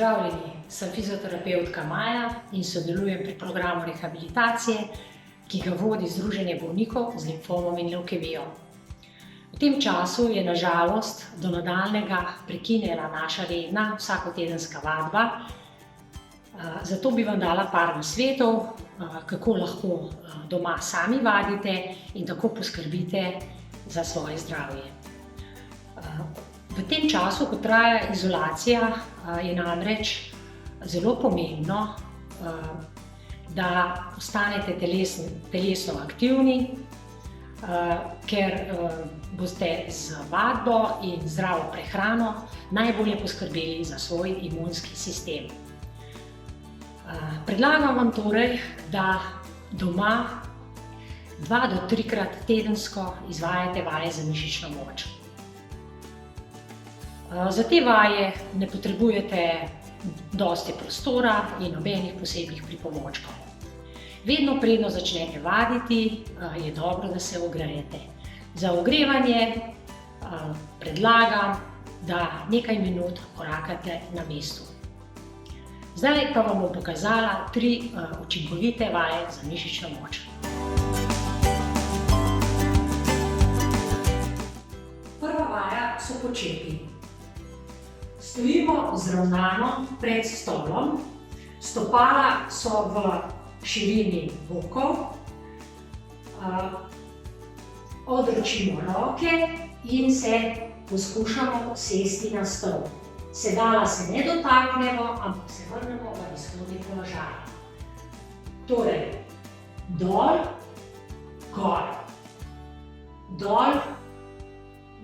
Pozdravljeni, sem fizioterapevtka Maja in sodelujem pri programu rehabilitacije, ki ga vodi Združenje bolnikov z limfomom in levkemijo. V tem času je na žalost do nadaljnjega prekinjena naša redna vsakotedenska vadba, zato bi vam dala par nasvetov, kako lahko doma sami vadite in tako poskrbite za svoje zdravje. V tem času, ko traja izolacija, je namreč zelo pomembno, da ostanete telesno aktivni, ker boste z vadbo in zdravo prehrano najbolje poskrbeli za svoj imunski sistem. Predlagam vam torej, da doma 2 do 3-krat tedensko izvajate vaje za mišično moč. Za te vaje ne potrebujete dosti prostora in nobenih posebnih pripomočkov. Vedno predno začnete vaditi, je dobro, da se ogrejete. Za ogrevanje predlagam, da nekaj minut korakate na mestu. Zdaj pa vam bom pokazala 3 učinkovite vaje za mišično moč. Prva vaja so počepi. Stojimo zravnano pred stolom, stopala so v širini bokov, odročimo roke in se poskušamo sesti na stol. Sedala se ne dotaknemo, ampak se vrnemo v izhodni položaj. Torej, dol, gor, dol,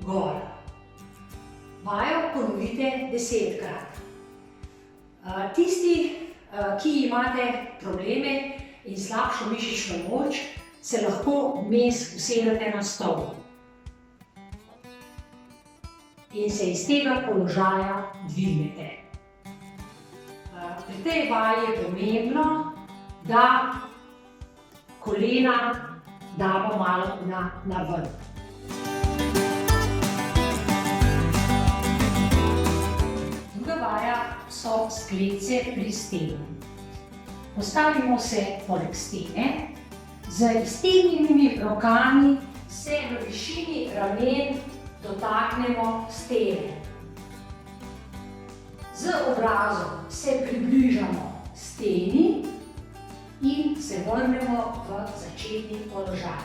gor. Vajo ponovite 10-krat. Tisti, ki imate probleme in slabšo mišično moč, se lahko vmes usedete na stol in se iz tega položaja dvignete. Pri tej vaji je pomembno, da kolena damo malo na vrh. So sklece pri steni. Postavimo se poleg stene, z iztegnjenimi rokami se v višini ramen dotaknemo stene. Z obrazom se približamo steni in se vrnemo v začetni položaj.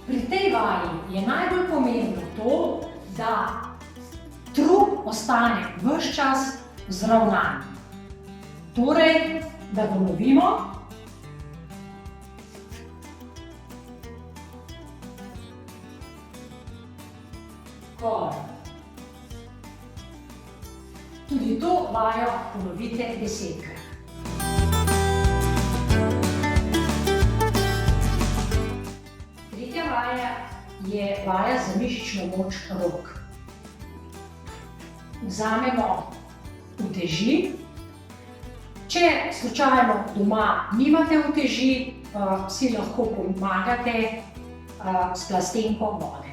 Pri tej vaji je najbolj pomembno to, da trup ostane ves čas vzravnan. Torej, da ponovimo. Gor. Tudi to vajo ponovite 10-krat. Tretja vaja je vaja za mišično moč rok. Vzamemo uteži. Če slučajno doma nimate uteži, si lahko pomagate s plastenko vode.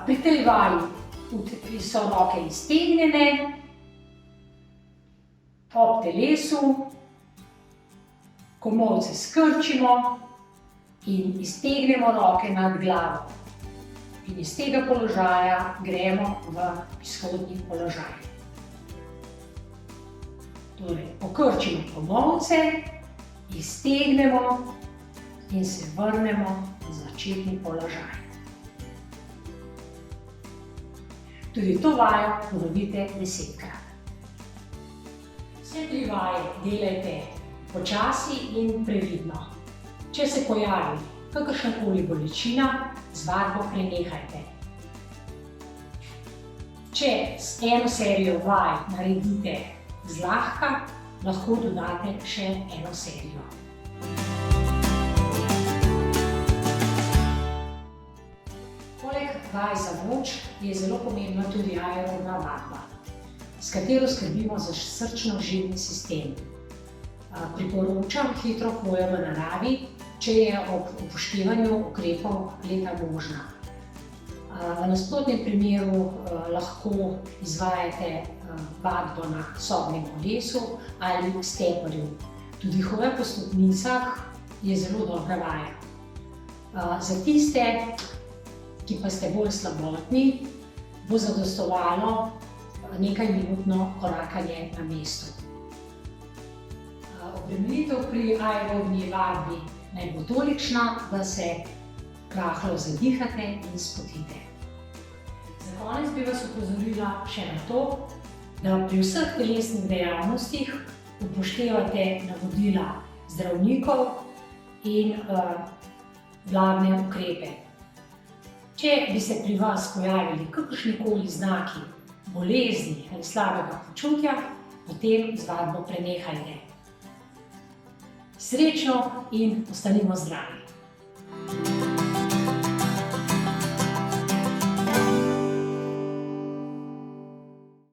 Pri tej vaji so roke iztegnjene ob telesu, komolce skrčimo in iztegnemo roke nad glavo. In iz tega položaja gremo v izhodni položaj. Torej, pokrčimo komolce, iztegnemo in se vrnemo v začetni položaj. Tudi to vajo ponovite 10-krat. Vse 3 vaje delajte počasi in previdno. Če se pojavi kakršnakoli bolečina, z vadbo prenehajte. Če s eno serijo vaj naredite zlahka, lahko dodate še eno serijo. Poleg vaj za moč je zelo pomembna tudi aerobna vadba, s katero skrbimo za srčno-žilni sistem. Priporočam hitro hojo v naravi, če je ob upoštevanju ukrepov leta možna. V nasprotnem primeru lahko izvajate vadbo na sobnem kolesu ali steparju. Tudi hoja po stopnicah je zelo dobra vaja. Za tiste, ki pa ste bolj slabotni, bo zadostovalo nekajminutno korakanje na mestu. Obremenitev pri aerobni vadbi naj bo tolikšna, da se rahlo zadihate in spotite. Za konec bi vas opozorila še na to, da pri vseh telesnih dejavnostih upoštevate navodila zdravnikov in vladne ukrepe. Če bi se pri vas pojavili kakršnikoli znaki bolezni ali slabega počutja, potem z vadbo prenehajte. Srečno in ostanimo zdravi!